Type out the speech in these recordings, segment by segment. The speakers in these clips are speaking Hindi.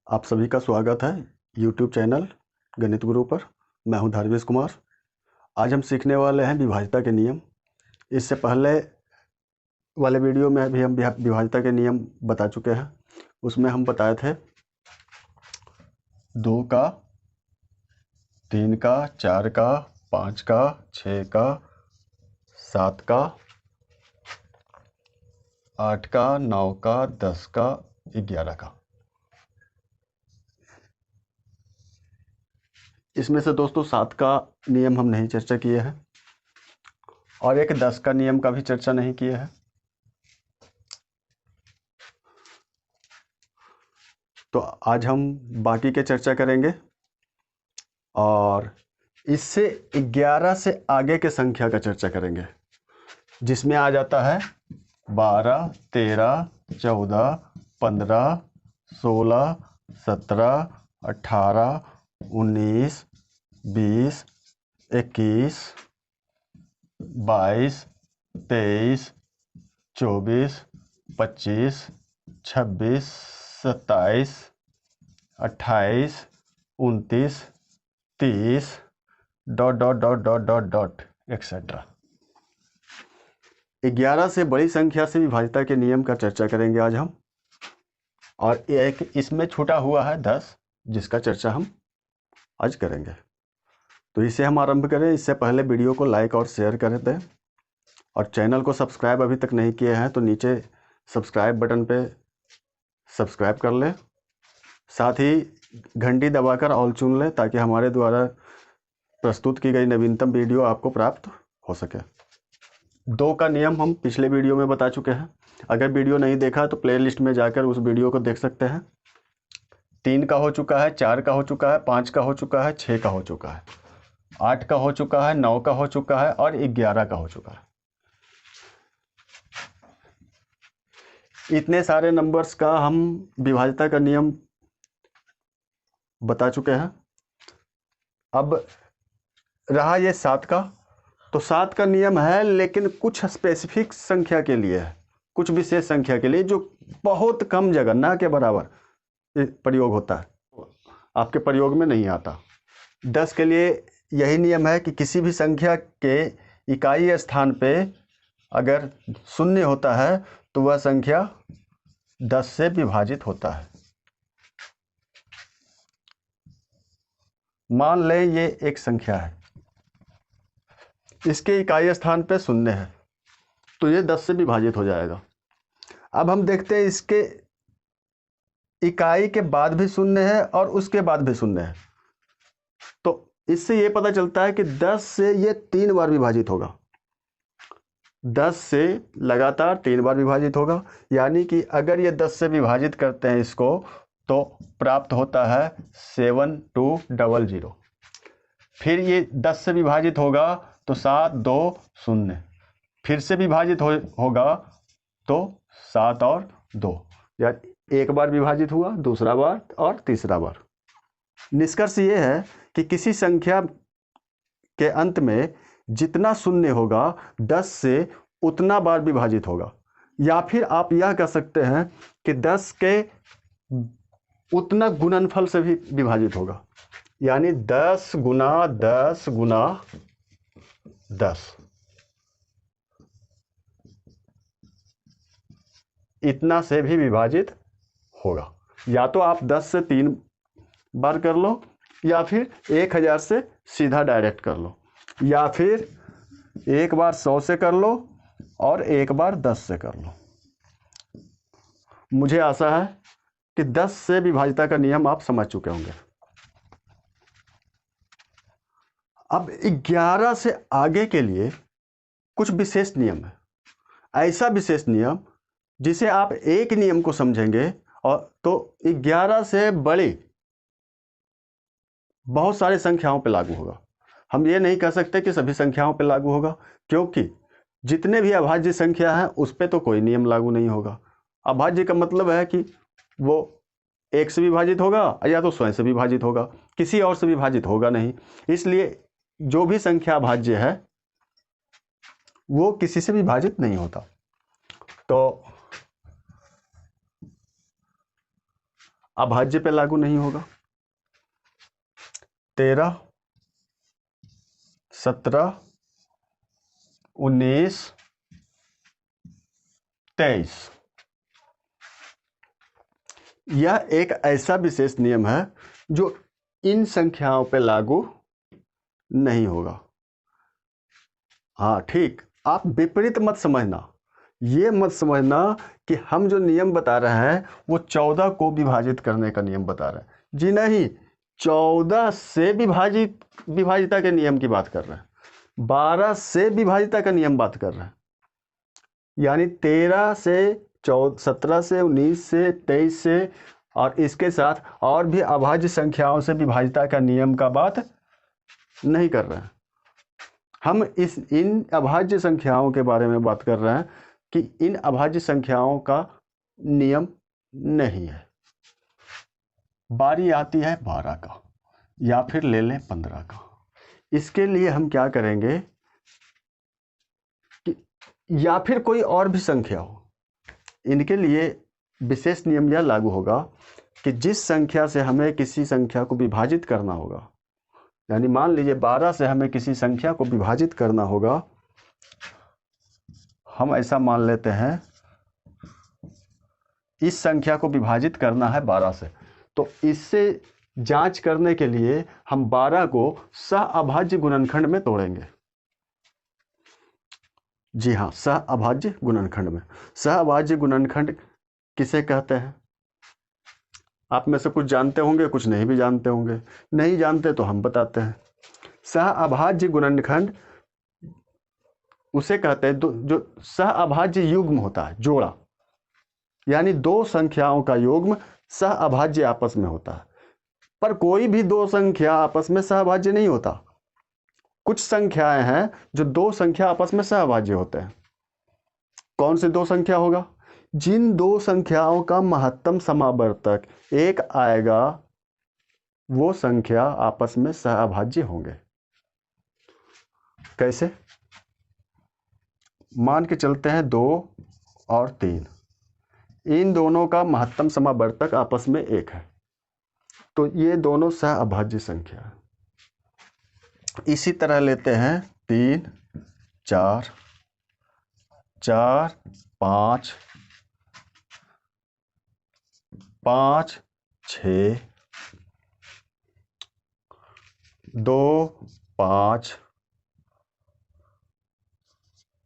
आप सभी का स्वागत है YouTube चैनल गणित गुरु पर। मैं हूं धर्मेश कुमार। आज हम सीखने वाले हैं विभाज्यता के नियम। इससे पहले वाले वीडियो में भी हम विभाज्यता के नियम बता चुके हैं। उसमें हम बताए थे 2 का, 3 का, 4 का, 5 का, 6 का, 7 का, 8 का, 9 का, 10 का, 11 का। इसमें से दोस्तों 7 का नियम हम नहीं चर्चा किए हैं और एक 10 का नियम का भी चर्चा नहीं किए हैं। तो आज हम बाकी के चर्चा करेंगे और इससे 11 से आगे के संख्या का चर्चा करेंगे, जिसमें आ जाता है 12, 13, 14, 15, 16, 17, 18, 19, 20, 21, 22, 23, 24, 25, 26, 27, 28, 29, 30 ... एक्सेट्रा। 11 से बड़ी संख्या से विभाज्यता के नियम का चर्चा करेंगे आज हम। और एक इसमें छूटा हुआ है 10, जिसका चर्चा हम आज करेंगे। तो इसे हम आरंभ करें। इससे पहले वीडियो को लाइक और शेयर कर दें और चैनल को सब्सक्राइब अभी तक नहीं किए हैं तो नीचे सब्सक्राइब बटन पे सब्सक्राइब कर लें। साथ ही घंटी दबाकर ऑल चुन लें ताकि हमारे द्वारा प्रस्तुत की गई नवीनतम वीडियो आपको प्राप्त हो सके। 2 का नियम हम पिछले वीडियो में बता चुके हैं। अगर वीडियो नहीं देखा तो प्लेलिस्ट में जाकर उस वीडियो को देख सकते हैं। 3 का हो चुका है, 4 का हो चुका है, 5 का हो चुका है, 6 का हो चुका है, 8 का हो चुका है, 9 का हो चुका है और 11 का हो चुका है। इतने सारे नंबर्स का हम विभाज्यता का नियम बता चुके हैं। अब रहा ये 7 का। तो 7 का नियम है, लेकिन कुछ स्पेसिफिक संख्या के लिए है, कुछ विशेष संख्या के लिए जो बहुत कम जगह, ना के बराबर प्रयोग होता है, आपके प्रयोग में नहीं आता। 10 के लिए यही नियम है कि किसी भी संख्या के इकाई स्थान पे अगर शून्य होता है तो वह संख्या 10 से विभाजित होता है। मान लें ये एक संख्या है, इसके इकाई स्थान पे शून्य है तो ये 10 से विभाजित हो जाएगा। अब हम देखते हैं इसके इकाई के बाद भी शून्य है और उसके बाद भी शून्य है। तो इससे ये पता चलता है कि 10 से ये 3 बार विभाजित होगा। 10 से लगातार 3 बार विभाजित होगा। यानी कि अगर ये 10 से विभाजित करते हैं इसको तो प्राप्त होता है 7200। फिर ये 10 से विभाजित होगा तो 720। फिर से विभाजित होगा तो 7 और 2, यानी एक बार विभाजित हुआ, दूसरा बार और तीसरा बार। निष्कर्ष ये है कि किसी संख्या के अंत में जितना शून्य होगा 10 से उतना बार विभाजित होगा। या फिर आप यह कह सकते हैं कि 10 के उतना गुणनफल से भी विभाजित होगा, यानी 10 गुना 10 गुना 10, इतना से भी विभाजित होगा। या तो आप 10 से 3 बार कर लो, या फिर 1000 से सीधा डायरेक्ट कर लो, या फिर एक बार 100 से कर लो और एक बार 10 से कर लो। मुझे आशा है कि 10 से विभाज्यता का नियम आप समझ चुके होंगे। अब 11 से आगे के लिए कुछ विशेष नियम है। ऐसा विशेष नियम जिसे आप एक नियम को समझेंगे और तो 11 से बड़ी बहुत सारी संख्याओं पर लागू होगा। हम ये नहीं कह सकते कि सभी संख्याओं पर लागू होगा, क्योंकि जितने भी अभाज्य संख्या हैं उस पर तो कोई नियम लागू नहीं होगा। अभाज्य का मतलब है कि वो एक से विभाजित होगा या तो स्वयं से विभाजित होगा, किसी और से विभाजित होगा नहीं। इसलिए जो भी संख्या अभाज्य है वो किसी से विभाजित नहीं होता। तो अभाज्य पे लागू नहीं होगा। 13, 17, 19, 23 यह एक ऐसा विशेष नियम है जो इन संख्याओं पे लागू नहीं होगा। हाँ ठीक, आप विपरीत मत समझना, ये मत समझना कि हम जो नियम बता रहे हैं वो 14 को विभाजित करने का नियम बता रहे हैं। जी नहीं, 14 से विभाजिता के नियम की बात कर रहे हैं, 12 से विभाजिता का नियम बात कर रहे हैं। यानी 13 से 14, 17 से 19 से 23 से और इसके साथ और भी अभाज्य संख्याओं से विभाजिता का नियम का बात नहीं कर रहे हैं। हम इन अभाज्य संख्याओं के बारे में बात कर रहे हैं कि इन अभाज्य संख्याओं का नियम नहीं है। बारी आती है 12 का या फिर ले लें 15 का। इसके लिए हम क्या करेंगे कि या फिर कोई और भी संख्या हो, इनके लिए विशेष नियम यह लागू होगा कि जिस संख्या से हमें किसी संख्या को विभाजित करना होगा, यानी मान लीजिए 12 से हमें किसी संख्या को विभाजित करना होगा, हम ऐसा मान लेते हैं इस संख्या को विभाजित करना है 12 से, तो इससे जांच करने के लिए हम 12 को सहअभाज्य गुणनखंड में तोड़ेंगे। जी हाँ, सहअभाज्य गुणनखंड में। सहअभाज्य गुणनखंड किसे कहते हैं? आप में से कुछ जानते होंगे, कुछ नहीं भी जानते होंगे। नहीं जानते तो हम बताते हैं। सहअभाज्य गुणनखंड उसे कहते हैं जो सहअभाज्य युग्म होता है, जोड़ा, यानी दो संख्याओं का युग्म सहअभाज्य आपस में होता है। पर कोई भी दो संख्या आपस में सहअभाज्य नहीं होता। कुछ संख्याएं हैं जो दो संख्या आपस में सहअभाज्य होते हैं। कौन सी दो संख्या होगा? जिन दो संख्याओं का महत्तम समावर्तक 1 आएगा वो संख्या आपस में सहअभाज्य होंगे। कैसे? मान के चलते हैं 2 और 3, इन दोनों का महत्तम समावर्तक आपस में 1 है, तो ये दोनों सहअभाज्य संख्या है। इसी तरह लेते हैं 3, 4, 4, 5, 5, 6, 2, 5,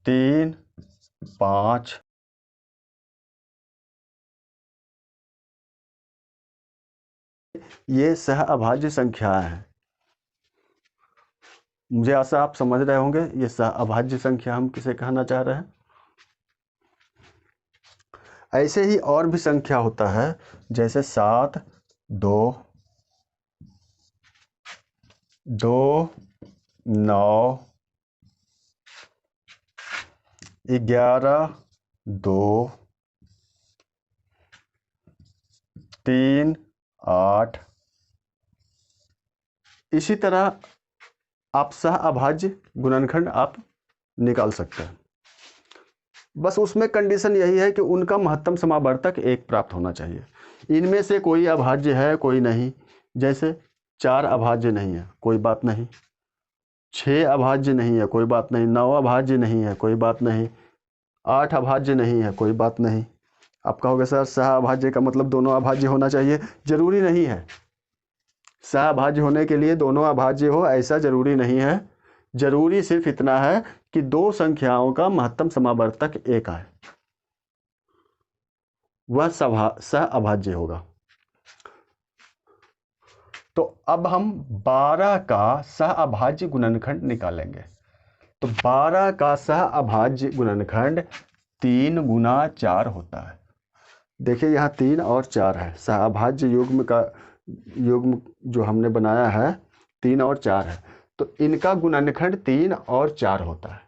3, 5, ये सहअभाज्य संख्याएं हैं। मुझे आशा आप समझ रहे होंगे ये सहअभाज्य संख्या हम किसे कहना चाह रहे हैं। ऐसे ही और भी संख्या होता है, जैसे 7, 2, 2, 9, 11, 2, 3, 8। इसी तरह आप सहअभाज्य गुणनखंड आप निकाल सकते हैं। बस उसमें कंडीशन यही है कि उनका महत्तम समावर्तक 1 प्राप्त होना चाहिए। इनमें से कोई अभाज्य है, कोई नहीं। जैसे 4 अभाज्य नहीं है, कोई बात नहीं। 6 अभाज्य नहीं है, कोई बात नहीं। 9 अभाज्य नहीं है, कोई बात नहीं। 8 अभाज्य नहीं है, कोई बात नहीं। आप कहोगे सर सहअभाज्य का मतलब दोनों अभाज्य होना चाहिए। जरूरी नहीं है। सहअभाज्य होने के लिए दोनों अभाज्य हो ऐसा जरूरी नहीं है। जरूरी सिर्फ इतना है कि दो संख्याओं का महत्तम समावर्तक 1 आए, वह सहअभाज्य होगा। तो अब हम 12 का सहअभाज्य गुणनखंड निकालेंगे। तो 12 का सहअभाज्य गुणनखंड 3 गुना 4 होता है। देखिए यहाँ 3 और 4 है। सहअभाज्य युग्म जो हमने बनाया है 3 और 4 है, तो इनका गुणनखंड 3 और 4 होता है।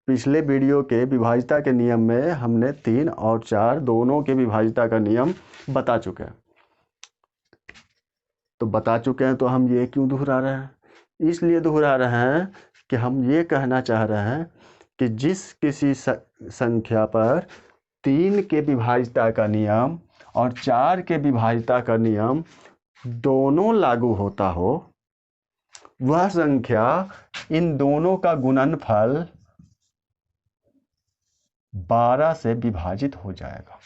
पिछले वीडियो के विभाजिता के नियम में हमने 3 और 4 दोनों के विभाजिता का नियम बता चुके हैं। तो बता चुके हैं तो हम ये क्यों दोहरा रहे हैं? इसलिए दोहरा रहे हैं कि हम ये कहना चाह रहे हैं कि जिस किसी संख्या पर 3 के विभाज्यता का नियम और 4 के विभाज्यता का नियम दोनों लागू होता हो, वह संख्या इन दोनों का गुणनफल 12 से विभाजित हो जाएगा।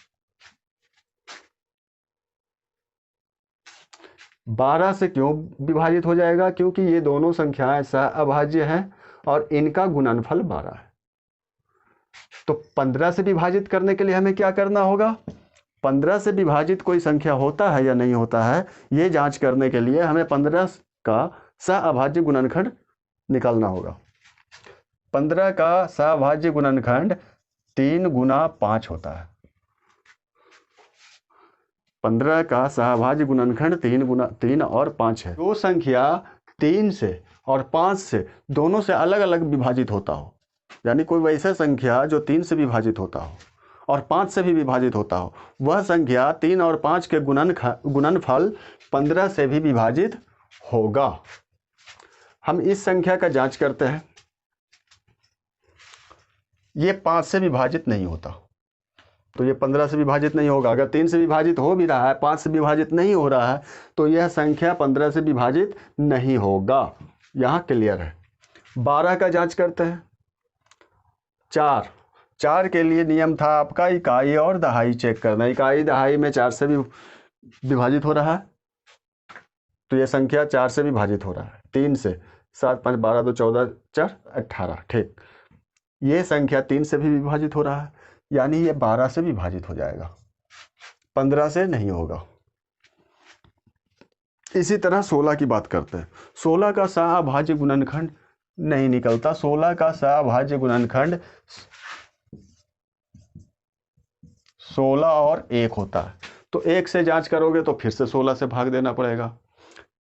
12 से क्यों विभाजित हो जाएगा? क्योंकि ये दोनों संख्याएं सहअभाज्य हैं और इनका गुणनफल 12 है। तो 15 से विभाजित करने के लिए हमें क्या करना होगा? 15 से विभाजित कोई संख्या होता है या नहीं होता है, ये जांच करने के लिए हमें 15 का सहअभाज्य गुणनखंड निकालना होगा। 15 का सहअभाज्य गुणनखंड 3 गुना 5 होता है। 15 का सहअभाज्य गुणनखंड 3 और 5 है। जो संख्या 3 से और 5 से दोनों से अलग अलग विभाजित होता हो, यानी कोई वैसा संख्या जो 3 से विभाजित होता हो और 5 से भी विभाजित होता हो, वह संख्या 3 और 5 के गुणनफल 15 से भी विभाजित होगा। हम इस संख्या का जांच करते हैं। ये 5 से विभाजित नहीं होता, तो ये 15 से विभाजित नहीं होगा। अगर 3 से विभाजित हो भी रहा है, 5 से विभाजित नहीं हो रहा है, तो यह संख्या 15 से विभाजित नहीं होगा। यहाँ क्लियर है। 12 का जांच करते हैं। 4 के लिए नियम था आपका इकाई और दहाई चेक करना। इकाई दहाई में 4 से भी विभाजित हो रहा है, तो यह संख्या 4 से विभाजित हो रहा है। 3 से 7 5 12 2 14 4 18, ठीक। ये संख्या 3 से भी विभाजित हो रहा है, यानी ये 12 से विभाजित हो जाएगा, 15 से नहीं होगा। इसी तरह 16 की बात करते हैं। 16 का सहअभाज्य गुणनखंड नहीं निकलता। 16 का सहअभाज्य गुणनखंड 16 और 1 होता है, तो 1 से जांच करोगे तो फिर से 16 से भाग देना पड़ेगा।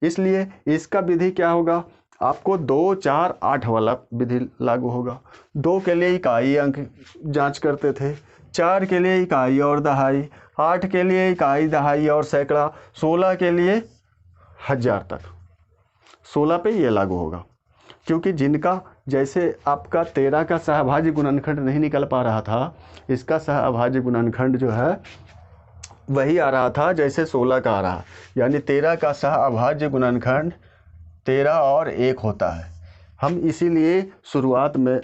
इसलिए इसका विधि क्या होगा? आपको 2 4 8 वाला विधि लागू होगा। 2 के लिए इकाई अंक जांच करते थे, 4 के लिए इकाई और दहाई, 8 के लिए इकाई दहाई और सैकड़ा, 16 के लिए 1000 तक। 16 पे ये लागू होगा, क्योंकि जिनका जैसे आपका 13 का सहअभाज्य गुणनखंड नहीं निकल पा रहा था, इसका सहअभाज्य गुणनखंड जो है वही आ रहा था जैसे 16 का आ रहा, यानी 13 का सहअभाज्य गुणनखंड 13 और 1 होता है। हम इसीलिए शुरुआत में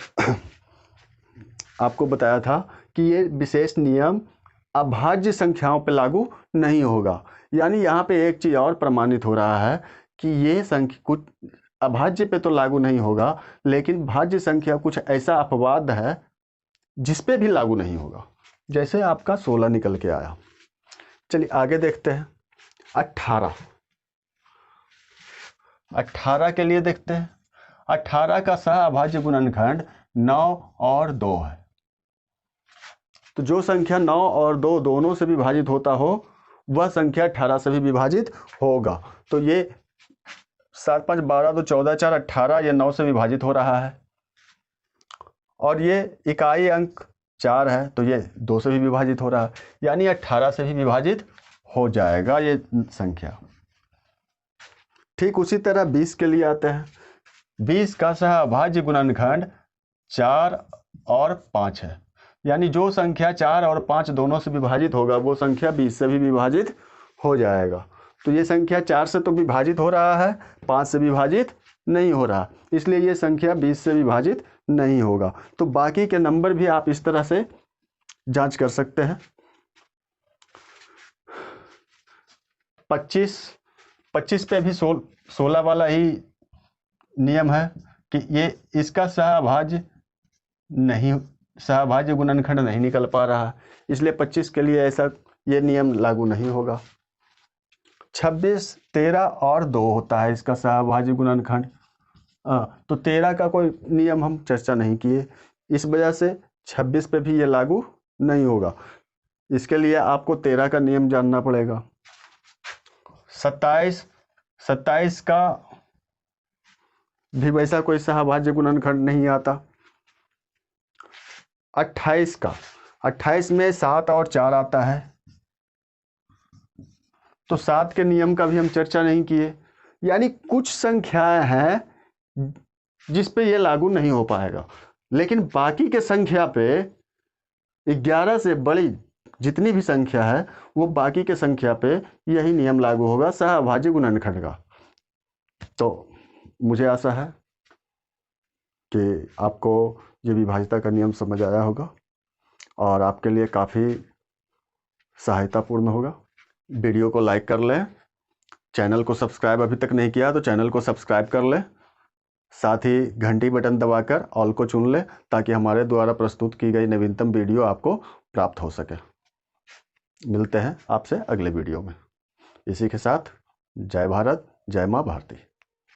आपको बताया था कि ये विशेष नियम अभाज्य संख्याओं पर लागू नहीं होगा। यानी यहाँ पे एक चीज़ और प्रमाणित हो रहा है कि ये संख्या कुछ अभाज्य पे तो लागू नहीं होगा, लेकिन भाज्य संख्या कुछ ऐसा अपवाद है जिस पे भी लागू नहीं होगा। जैसे आपका 16 निकल के आया। चलिए आगे देखते हैं। 18 के लिए देखते हैं। 18 का सहअभाज्य गुणनखंड 9 और 2 है। तो जो संख्या 9 और 2 दोनों से विभाजित होता हो, वह संख्या 18 से भी विभाजित होगा। तो ये 7 5 12 2 14 4 18, ये 9 से विभाजित हो रहा है। और ये इकाई अंक 4 है, तो ये 2 से भी विभाजित हो रहा है, यानी 18 से भी विभाजित हो जाएगा ये संख्या। ठीक उसी तरह 20 के लिए आते हैं। 20 का सहअभाज्य गुणनखंड 4 और 5 है, यानी जो संख्या 4 और 5 दोनों से विभाजित होगा, वो संख्या 20 से भी विभाजित हो जाएगा। तो ये संख्या 4 से तो विभाजित हो रहा है, 5 से विभाजित नहीं हो रहा, इसलिए ये संख्या 20 से विभाजित नहीं होगा। तो बाकी के नंबर भी आप इस तरह से जांच कर सकते हैं। 25 पे भी 16 वाला ही नियम है कि ये इसका सहअभाज्य गुणनखंड नहीं निकल पा रहा, इसलिए 25 के लिए ऐसा ये नियम लागू नहीं होगा। 26 13 और 2 होता है इसका सहअभाज्य गुणनखंड। तो 13 का कोई नियम हम चर्चा नहीं किए, इस वजह से 26 पे भी ये लागू नहीं होगा। इसके लिए आपको 13 का नियम जानना पड़ेगा। 27 का भी वैसा कोई सहअभाज्य गुणनखंड नहीं आता। 28 में 7 और 4 आता है, तो 7 के नियम का भी हम चर्चा नहीं किए। यानी कुछ संख्याएं हैं जिस पे ये लागू नहीं हो पाएगा, लेकिन बाकी के संख्या पे 11 से बड़ी जितनी भी संख्या है वो बाकी के संख्या पे यही नियम लागू होगा, सहअभाज्य गुणनखंड का। तो मुझे आशा है कि आपको ये विभाज्यता का नियम समझ आया होगा और आपके लिए काफ़ी सहायतापूर्ण होगा। वीडियो को लाइक कर लें, चैनल को सब्सक्राइब अभी तक नहीं किया तो चैनल को सब्सक्राइब कर लें, साथ ही घंटी बटन दबाकर ऑल को चुन लें ताकि हमारे द्वारा प्रस्तुत की गई नवीनतम वीडियो आपको प्राप्त हो सके। मिलते हैं आपसे अगले वीडियो में। इसी के साथ जय भारत, जय माँ भारती।